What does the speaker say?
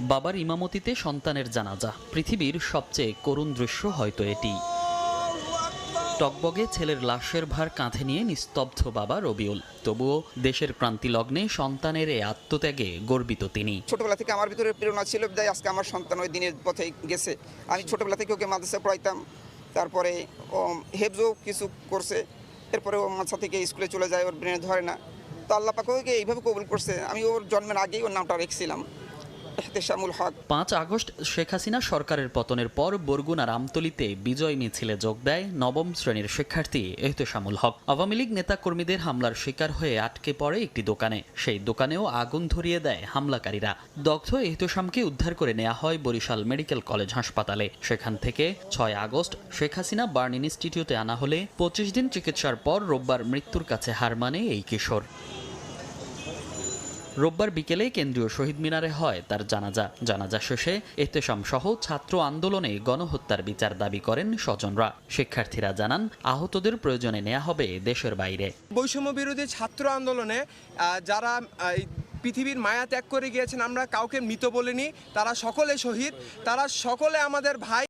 বাবার ইমামতিতে সন্তানের জানাজা, পৃথিবীর সবচেয়ে করুণ দৃশ্য হয়তো এটি। টকবগে ছেলের লাশের ভার কাঁধে নিয়ে নিস্তব্ধ বাবা রবিউল। তবুও দেশের ক্রান্তি লগ্নে সন্তানের এই আত্মত্যাগে গর্বিত তিনি। ছোটবেলা থেকে আমার ভিতরে প্রেরণা ছিল, তাই আজকে আমার সন্তান ওই দিনের পথে গেছে। আমি ছোটবেলা থেকে ওকে মাদ্রাসায় পড়াইতাম, তারপরে ও হেফজও কিছু করছে, এরপরে ও মাদ্রাসা থেকে স্কুলে চলে যায়, ওর ব্রেনে ধরে না। তো আল্লাহ পাক ওকে এইভাবে কবুল করছে। আমি ওর জন্মের আগেই ওর নামটা রেখেছিলাম এহতেশামুল হক। 5 আগস্ট শেখ হাসিনা সরকারের পতনের পর বরগুনার আমতলীতে বিজয় মিছিলে যোগ দেয় নবম শ্রেণীর শিক্ষার্থী এহতেশামুল হক। আওয়ামী লীগ নেতাকর্মীদের হামলার শিকার হয়ে আটকে পড়ে একটি দোকানে। সেই দোকানেও আগুন ধরিয়ে দেয় হামলাকারীরা। দগ্ধ এহতেশামকে উদ্ধার করে নেওয়া হয় বরিশাল মেডিকেল কলেজ হাসপাতালে। সেখান থেকে 6 আগস্ট শেখ হাসিনা বার্ন ইনস্টিটিউটে আনা হলে 25 দিন চিকিৎসার পর রোববার মৃত্যুর কাছে হার মানে এই কিশোর। রোববার বিকেলে কেন্দ্রীয় শহীদ মিনারে হয় তার জানাজা শেষে এহতেশাম সহ ছাত্র আন্দোলনে গণহত্যার বিচার দাবি করেন স্বজনরা। শিক্ষার্থীরা জানান, আহতদের প্রয়োজনে নেওয়া হবে দেশের বাইরে। বৈষম্য বিরোধী ছাত্র আন্দোলনে যারা পৃথিবীর মায়া ত্যাগ করে গিয়েছেন, আমরা কাউকে মৃত বলিনি, তারা সকলে শহীদ, তারা সকলে আমাদের ভাই।